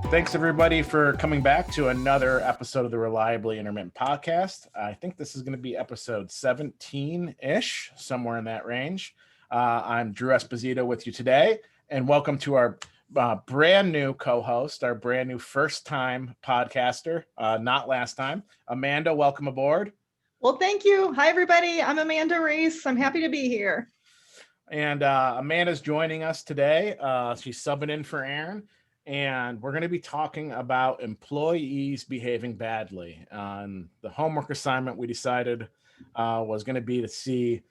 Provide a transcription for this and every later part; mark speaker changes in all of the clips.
Speaker 1: Thanks, everybody, for coming back to another episode of the Reliably Intermittent Podcast. I think this is going to be episode 17-ish, somewhere in that range. I'm Drew Esposito with you today, and welcome to our brand new co-host, our brand new first-time podcaster, not last time. Amanda, welcome aboard.
Speaker 2: Well, thank you. Hi, everybody. I'm Amanda Reese. I'm happy to be here.
Speaker 1: And Amanda's joining us today. She's subbing in for Aaron. And we're going to be talking about employees behaving badly. The homework assignment we decided was going to be to see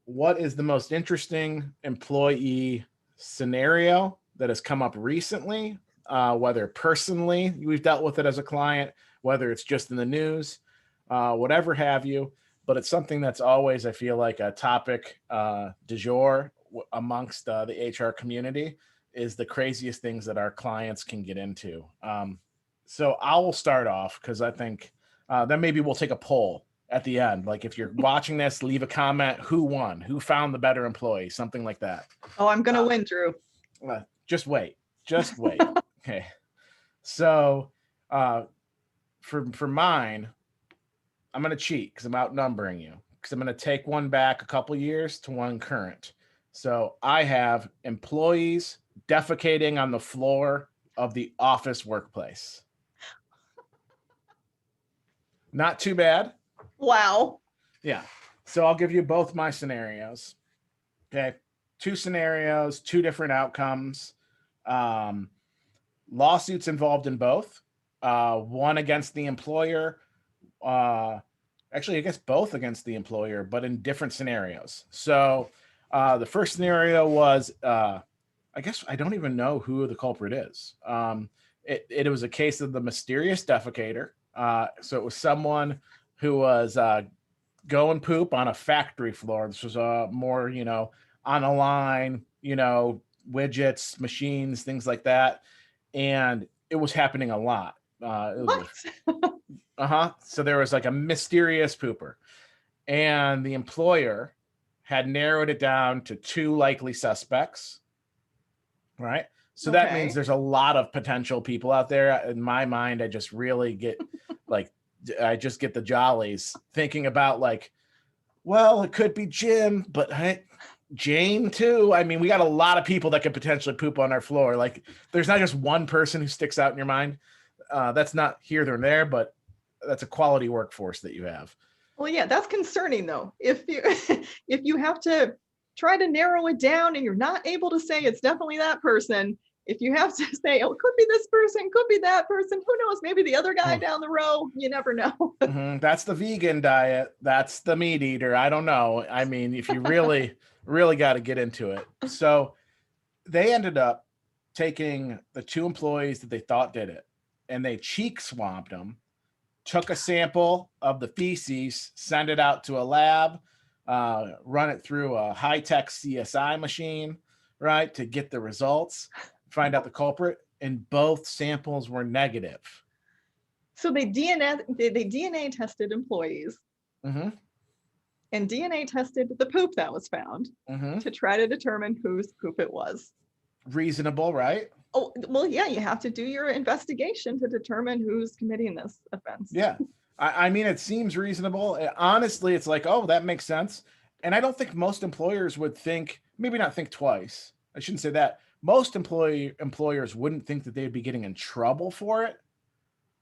Speaker 1: what is the most interesting employee scenario that has come up recently, whether personally we've dealt with it as a client, whether it's just in the news, whatever have you. But it's something that's always, I feel like, a topic du jour amongst the HR community. Is the craziest things that our clients can get into. So I will start off because I think then maybe we'll take a poll at the end. Like if you're watching this, leave a comment. Who won? Who found the better employee? Something like that.
Speaker 2: Oh, I'm going to win, Drew.
Speaker 1: Just wait. Just wait. Okay. So for mine, I'm going to cheat because I'm outnumbering you because I'm going to take one back a couple years to one current. So I have employees defecating on the floor of the office workplace. Not too bad.
Speaker 2: Wow.
Speaker 1: Yeah. So I'll give you both my scenarios. Okay. Two scenarios, two different outcomes. Lawsuits involved in both. One against the employer. Actually, I guess both against the employer, but in different scenarios. So the first scenario was I guess I don't even know who the culprit is. It was a case of the mysterious defecator. So it was someone who was going poop on a factory floor. This was more, on a line, widgets, machines, things like that. And it was happening a lot.
Speaker 2: What?
Speaker 1: So there was like a mysterious pooper. And the employer had narrowed it down to two likely suspects. Right. So that means there's a lot of potential people out there. In my mind, I just really get I just get the jollies thinking about well, it could be Jim, but Jane too. I mean, we got a lot of people that could potentially poop on our floor. Like there's not just one person who sticks out in your mind. That's not here nor there, but that's a quality workforce that you have.
Speaker 2: Well, yeah, that's concerning though. If you have to try to narrow it down and you're not able to say it's definitely that person, if you have to say, oh, it could be this person, could be that person, who knows, maybe the other guy down the row, you never know.
Speaker 1: That's the vegan diet. That's the meat eater. I don't know. I mean, if you really, really got to get into it. So they ended up taking the two employees that they thought did it and they cheek swabbed them, took a sample of the feces, sent it out to a lab, run it through a high-tech CSI machine, right, to get the results, find out the culprit, and both samples were negative.
Speaker 2: So they DNA tested employees, and DNA tested the poop that was found to try to determine whose poop it was.
Speaker 1: Reasonable, right?
Speaker 2: Oh, well, yeah, you have to do your investigation to determine who's committing this offense.
Speaker 1: Yeah. I mean, it seems reasonable. Honestly, it's like, oh, that makes sense. And I don't think most employers would think, maybe not think twice. I shouldn't say that. Most employers wouldn't think that they'd be getting in trouble for it.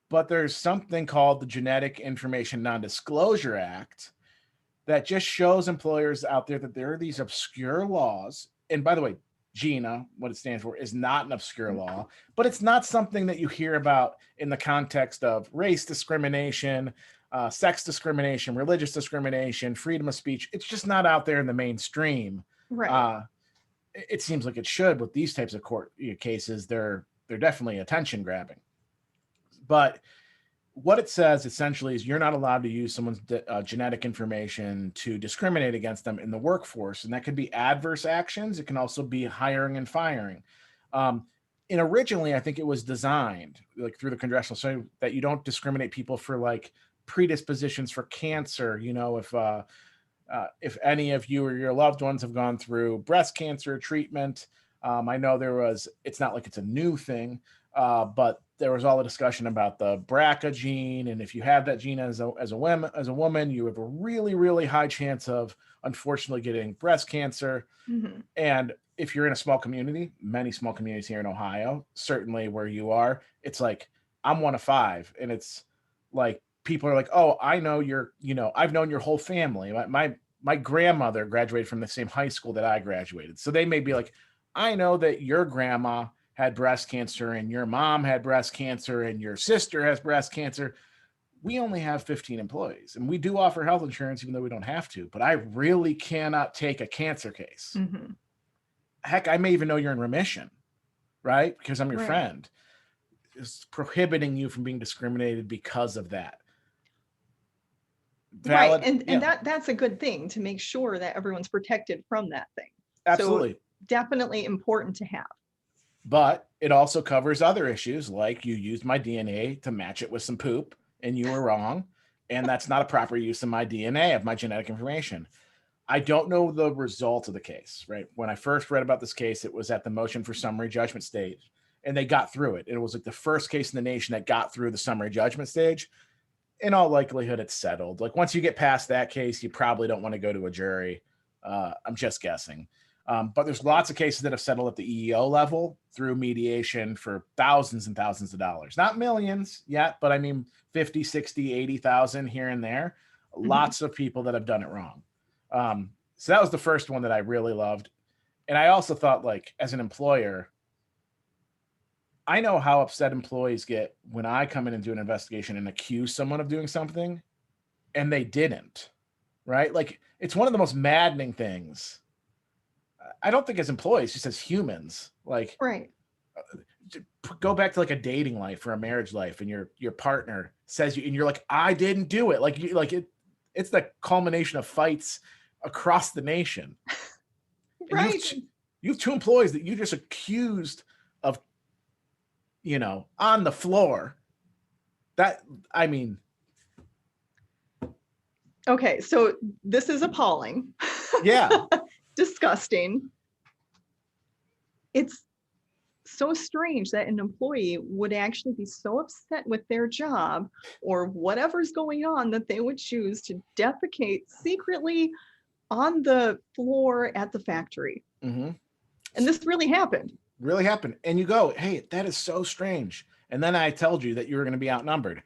Speaker 1: But there's something called the Genetic Information Non-Disclosure Act that just shows employers out there that there are these obscure laws. And by the way, GINA, what it stands for, is not an obscure law, but it's not something that you hear about in the context of race discrimination, sex discrimination, religious discrimination, freedom of speech. It's just not out there in the mainstream.
Speaker 2: Right.
Speaker 1: It seems like it should with these types of court cases. They're definitely attention grabbing. But what it says essentially is you're not allowed to use someone's genetic information to discriminate against them in the workforce. And that could be adverse actions. It can also be hiring and firing. And originally, I think it was designed through the congressional study that you don't discriminate people for predispositions for cancer. If any of you or your loved ones have gone through breast cancer treatment, I know it's not like it's a new thing, but there was all the discussion about the BRCA gene. And if you have that gene as a woman, you have a really, really high chance of unfortunately getting breast cancer.
Speaker 2: Mhm.
Speaker 1: And if you're in a small community, many small communities here in Ohio, certainly where you are, it's like, I'm one of five. And it's like, people are like, oh, I know I've known your whole family. My grandmother graduated from the same high school that I graduated. So they may be like, I know that your grandma had breast cancer and your mom had breast cancer and your sister has breast cancer. We only have 15 employees and we do offer health insurance, even though we don't have to, but I really cannot take a cancer case.
Speaker 2: Mhm.
Speaker 1: Heck, I may even know you're in remission, right? Because I'm your
Speaker 2: Right.
Speaker 1: friend. It's prohibiting you from being discriminated because of that.
Speaker 2: Right.
Speaker 1: Valid.
Speaker 2: And
Speaker 1: Yeah,
Speaker 2: that's a good thing to make sure that everyone's protected from that thing. So
Speaker 1: absolutely.
Speaker 2: definitely important to have.
Speaker 1: But it also covers other issues like you used my DNA to match it with some poop and you were wrong. And that's not a proper use of my DNA, of my genetic information. I don't know the result of the case, right? When I first read about this case, it was at the motion for summary judgment stage and they got through it. It was like the first case in the nation that got through the summary judgment stage. In all likelihood, it's settled. Like once you get past that case, you probably don't want to go to a jury. I'm just guessing. But there's lots of cases that have settled at the EEO level through mediation for thousands and thousands of dollars. Not millions yet, but I mean 50, 60, 80,000 here and there.
Speaker 2: Mhm.
Speaker 1: Lots of people that have done it wrong. So that was the first one that I really loved. And I also thought, like, as an employer, I know how upset employees get when I come in and do an investigation and accuse someone of doing something and they didn't, right? Like, it's one of the most maddening things. I don't think as employees, just as humans, like,
Speaker 2: Right.
Speaker 1: go back to like a dating life or a marriage life and your partner says you and you're like, I didn't do it. Like it's the culmination of fights across the nation. And
Speaker 2: Right.
Speaker 1: you have two employees that you just accused of, on the floor. That I mean,
Speaker 2: Okay. So this is appalling.
Speaker 1: yeah,
Speaker 2: Disgusting. It's so strange that an employee would actually be so upset with their job or whatever's going on that they would choose to defecate secretly on the floor at the factory.
Speaker 1: mm-hmm.
Speaker 2: And this really happened.
Speaker 1: Really happened. And you go, hey, that is so strange. And then I told you that you were going to be outnumbered.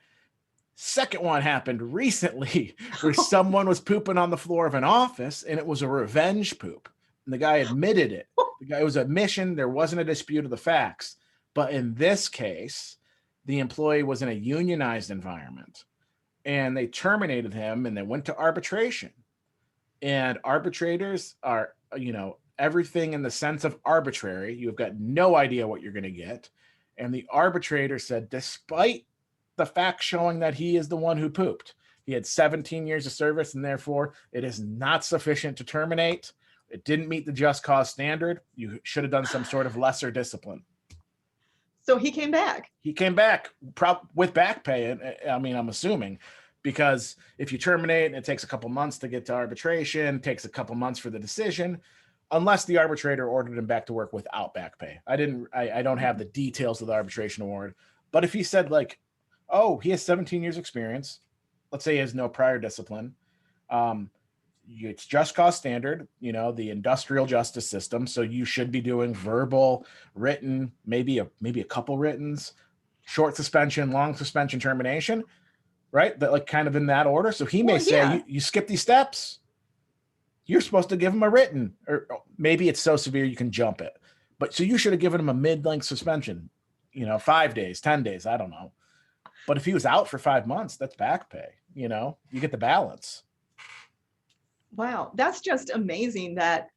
Speaker 1: Second one happened recently where someone was pooping on the floor of an office and it was a revenge poop. And the guy admitted it. The guy, it was admission. There wasn't a dispute of the facts. But in this case, the employee was in a unionized environment and they terminated him and they went to arbitration. And arbitrators are, everything in the sense of arbitrary. You've got no idea what you're going to get. And the arbitrator said, despite the facts showing that he is the one who pooped, he had 17 years of service, and therefore it is not sufficient to terminate. It didn't meet the just cause standard. You should have done some sort of lesser discipline.
Speaker 2: So he came back.
Speaker 1: He came back with back pay. I mean, I'm assuming, because if you terminate and it takes a couple months to get to arbitration, it takes a couple months for the decision, unless the arbitrator ordered him back to work without back pay. I don't have the details of the arbitration award, but if he said like, oh, he has 17 years experience, let's say he has no prior discipline, it's just cause standard, the industrial justice system. So you should be doing verbal, written, maybe a couple writtens, short suspension, long suspension, termination, right? That like kind of in that order. So he may
Speaker 2: Well,
Speaker 1: say,
Speaker 2: yeah.
Speaker 1: you skip these steps. You're supposed to give him a written, or maybe it's so severe you can jump it. But so you should have given him a mid-length suspension, 5 days, 10 days, I don't know. But if he was out for 5 months, that's back pay. You get the balance.
Speaker 2: Wow. That's just amazing that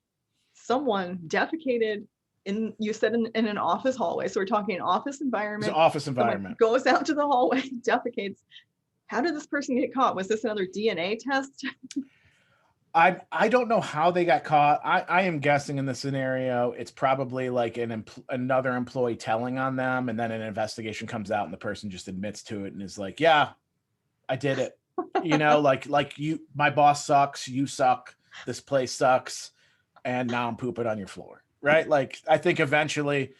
Speaker 2: someone defecated you said in an office hallway. So we're talking an office
Speaker 1: It's an
Speaker 2: environment.
Speaker 1: office
Speaker 2: Someone
Speaker 1: environment.
Speaker 2: goes out to the hallway, defecates. How did this person get caught? Was this another DNA test?
Speaker 1: I don't know how they got caught. I am guessing in the scenario, it's probably like another employee telling on them, and then an investigation comes out, and the person just admits to it and is like, "Yeah, I did it." Like my boss sucks, you suck, this place sucks, and now I'm pooping on your floor. right? Like, I think eventually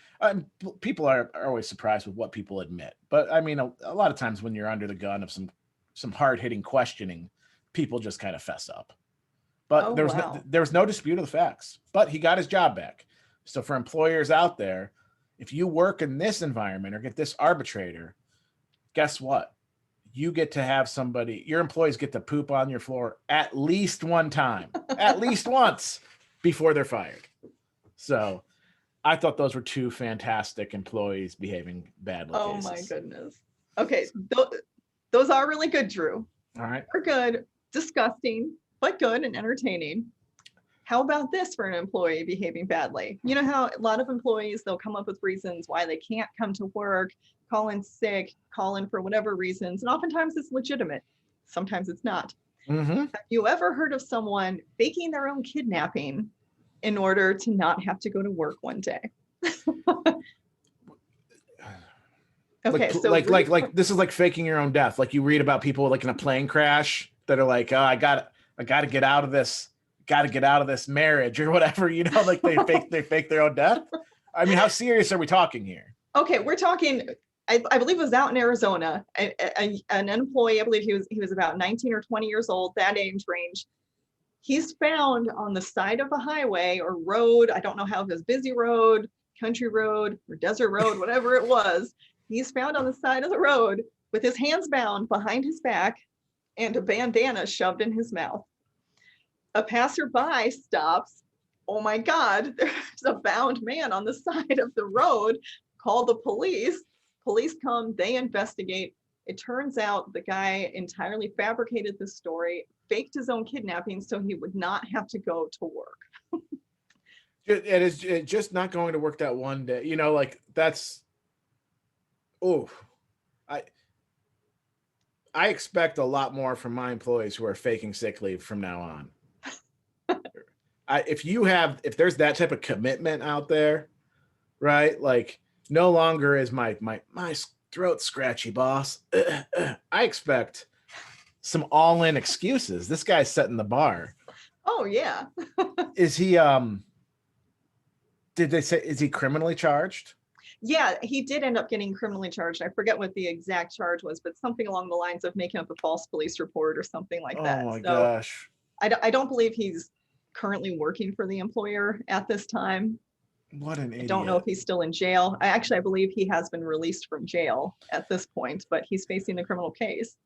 Speaker 1: people are always surprised with what people admit. But I mean, a lot of times when you're under the gun of some hard hitting questioning, people just kind of fess up. But
Speaker 2: Oh, wow.
Speaker 1: there was no dispute of the facts. But he got his job back. So for employers out there, if you work in this environment or get this arbitrator, guess what? You get to have somebody, your employees get to poop on your floor at least one time, at least once before they're fired. So I thought those were two fantastic employees behaving badly
Speaker 2: Oh
Speaker 1: cases.
Speaker 2: my goodness. Okay, those are really good, Drew.
Speaker 1: All right.
Speaker 2: They're good, disgusting, but good and entertaining. How about this for an employee behaving badly? You know how a lot of employees, they'll come up with reasons why they can't come to work, call in sick, call in for whatever reasons, and oftentimes it's legitimate. Sometimes it's not.
Speaker 1: Mm-hmm.
Speaker 2: Have you ever heard of someone faking their own kidnapping in order to not have to go to work one day? Okay, so
Speaker 1: like this is like faking your own death. Like you read about people like in a plane crash that are like, oh, I got to get out of this, marriage or whatever, you know, like they fake their own death. I mean, how serious are we talking here?
Speaker 2: Okay, we're talking, I believe it was out in Arizona, an employee, I believe he was about 19 or 20 years old, that age range. He's found on the side of a highway or road. I don't know how, it was busy road, country road, or desert road, whatever it was. He's found on the side of the road with his hands bound behind his back and a bandana shoved in his mouth. A passerby stops. Oh my God, there's a bound man on the side of the road. Call the police. Police come, they investigate. It turns out the guy entirely fabricated this story, faked his own kidnapping so he would not have to go to work.
Speaker 1: It is just not going to work that one day. You know, like that's, oh, I expect a lot more from my employees who are faking sick leave from now on. If there's that type of commitment out there, right? Like no longer is my throat scratchy, boss. I expect some all-in excuses. This guy's setting the bar.
Speaker 2: Oh yeah.
Speaker 1: Is he did they say, is he criminally charged?
Speaker 2: Yeah, he did end up getting criminally charged. I forget what the exact charge was, but something along the lines of making up a false police report or something like that.
Speaker 1: Oh my
Speaker 2: So
Speaker 1: gosh.
Speaker 2: I don't believe he's currently working for the employer at this time.
Speaker 1: What an idiot.
Speaker 2: I don't know if he's still in jail. I believe he has been released from jail at this point, but he's facing a criminal case.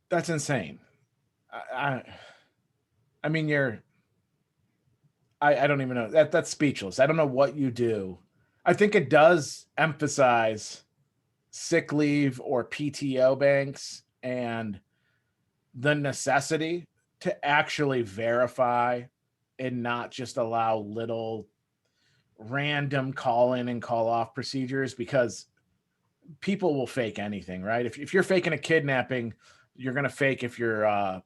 Speaker 1: That's insane. I mean, I don't even know. That's speechless. I don't know what you do. I think it does emphasize sick leave or PTO banks and the necessity to actually verify and not just allow little random call in and call off procedures, because people will fake anything, right? If you're faking a kidnapping, you're going to fake if your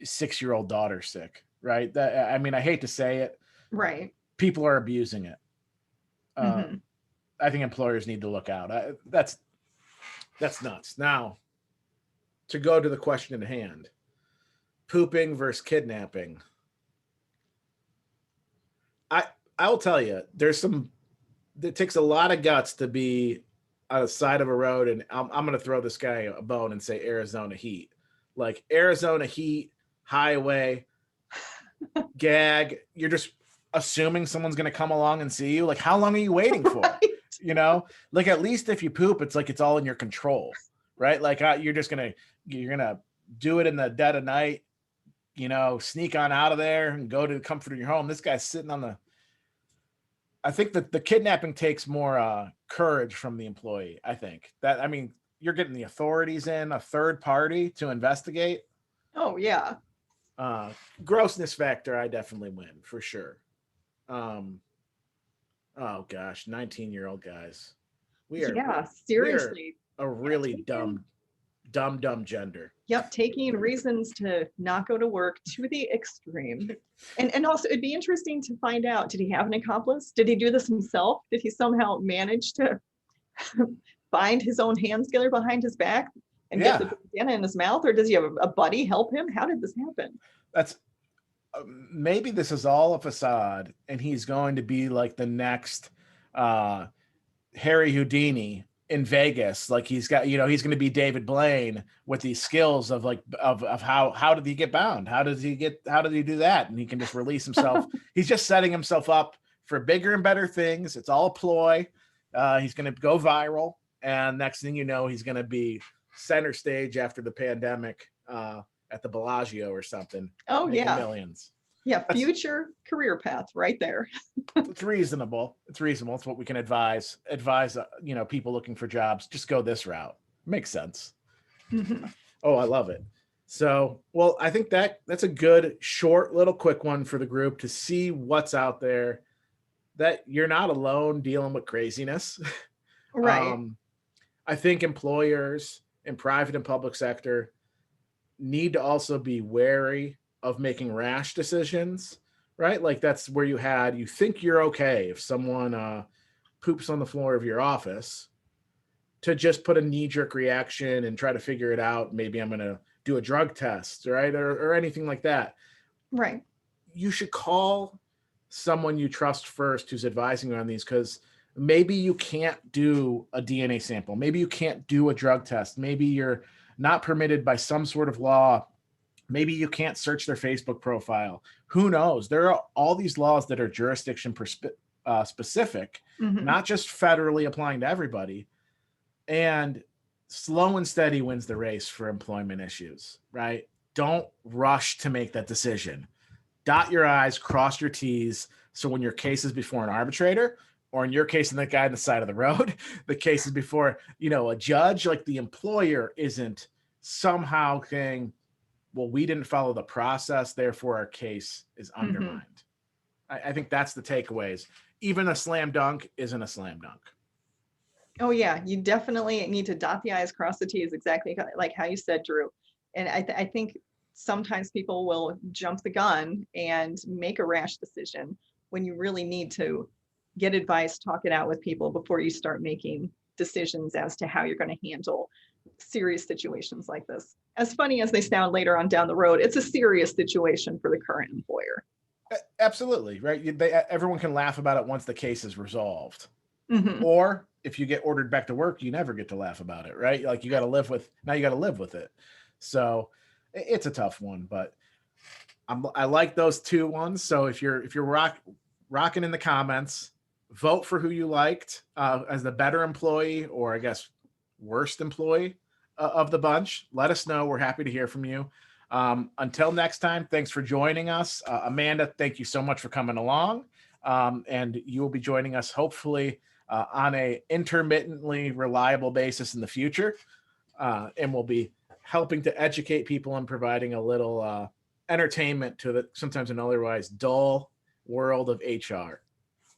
Speaker 1: 6-year-old daughter's sick, right? I mean, I hate to say it.
Speaker 2: Right.
Speaker 1: People are abusing it.
Speaker 2: Mm-hmm.
Speaker 1: I think employers need to look out. That's nuts. Now, to go to the question at hand, pooping versus kidnapping. I'll tell you, it takes a lot of guts to be on the side of a road, and I'm going to throw this guy a bone and say Arizona heat. Like Arizona heat, highway, gag, you're just assuming someone's going to come along and see you. Like, how long are you waiting for?
Speaker 2: Right.
Speaker 1: You know, like at least if you poop, it's like it's all in your control, right? Like you're going to do it in the dead of night, you know, sneak on out of there and go to the comfort of your home. This guy's sitting on I think that the kidnapping takes more courage from the employee. I think that, I mean, you're getting the authorities in, a third party to investigate.
Speaker 2: Oh yeah.
Speaker 1: Grossness factor, I definitely win for sure. Oh gosh, 19-year-old guys.
Speaker 2: Seriously.
Speaker 1: We are a really dumb gender.
Speaker 2: Yep, taking reasons to not go to work to the extreme. And also it'd be interesting to find out, did he have an accomplice? Did he do this himself? Did he somehow manage to bind his own hands together behind his back and get the bandana in his mouth? Or does he have a buddy help him? How did this happen?
Speaker 1: maybe this is all a facade and he's going to be like the next Harry Houdini in Vegas. Like he's got, he's going to be David Blaine with these skills of like, of how did he get bound? How did he do that? And he can just release himself. He's just setting himself up for bigger and better things. It's all a ploy. He's going to go viral. And next thing you know, he's going to be center stage after the pandemic at the Bellagio or something.
Speaker 2: Oh, yeah.
Speaker 1: Millions.
Speaker 2: Yeah. Future career path right there.
Speaker 1: It's reasonable. It's what we can advise, people looking for jobs. Just go this route. Makes sense.
Speaker 2: Mm-hmm.
Speaker 1: Oh, I love it. So, well, I think that's a good, short, little quick one for the group to see what's out there, that you're not alone dealing with craziness.
Speaker 2: Right.
Speaker 1: I think employers in private and public sector need to also be wary of making rash decisions, right? Like that's where you think you're okay if someone poops on the floor of your office, to just put a knee-jerk reaction and try to figure it out. Maybe I'm going to do a drug test, right? Or anything like that.
Speaker 2: Right.
Speaker 1: You should call someone you trust first who's advising you on these, because maybe you can't do a DNA sample. Maybe you can't do a drug test. Maybe you're not permitted by some sort of law. Maybe you can't search their Facebook profile. Who knows? There are all these laws that are jurisdiction specific,
Speaker 2: Mm-hmm.
Speaker 1: not just federally applying to everybody. And slow and steady wins the race for employment issues, right? Don't rush to make that decision. Dot your I's, cross your T's. So when your case is before an arbitrator, or in your case, in the guy on the side of the road, the case is before, a judge, like the employer isn't somehow saying, well, we didn't follow the process, therefore our case is undermined. Mm-hmm. I think that's the takeaways. Even a slam dunk isn't a slam dunk.
Speaker 2: Oh, yeah. You definitely need to dot the I's, cross the T's, exactly like how you said, Drew. And I think sometimes people will jump the gun and make a rash decision when you really need to get advice, talk it out with people before you start making decisions as to how you're going to handle serious situations like this. As funny as they sound later on down the road, it's a serious situation for the current employer.
Speaker 1: Absolutely, right? Everyone can laugh about it once the case is resolved.
Speaker 2: Mm-hmm.
Speaker 1: Or if you get ordered back to work, you never get to laugh about it, right? Like you got to live with it. So it's a tough one, but I like those two ones. So if you're rocking in the comments, vote for who you liked as the better employee, or I guess worst employee of the bunch. Let us know. We're happy to hear from you. Until next time, thanks for joining us. Amanda, thank you so much for coming along. And you will be joining us hopefully on a intermittently reliable basis in the future. And we'll be helping to educate people and providing a little entertainment to the sometimes an otherwise dull world of HR.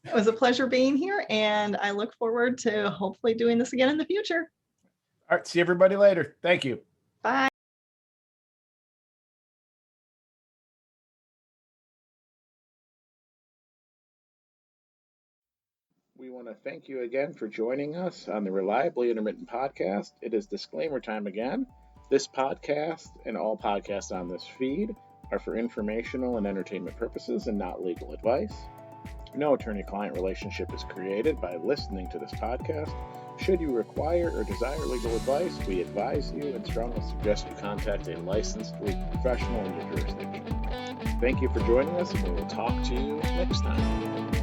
Speaker 2: It was a pleasure being here, and I look forward to hopefully doing this again in the future.
Speaker 1: All right. See everybody later. Thank you.
Speaker 2: Bye.
Speaker 1: We want to thank you again for joining us on the Reliably Intermittent podcast. It is disclaimer time again. This podcast and all podcasts on this feed are for informational and entertainment purposes and not legal advice. No attorney-client relationship is created by listening to this podcast. Should you require or desire legal advice, we advise you and strongly suggest you contact a licensed legal professional in your jurisdiction. Thank you for joining us, and we will talk to you next time.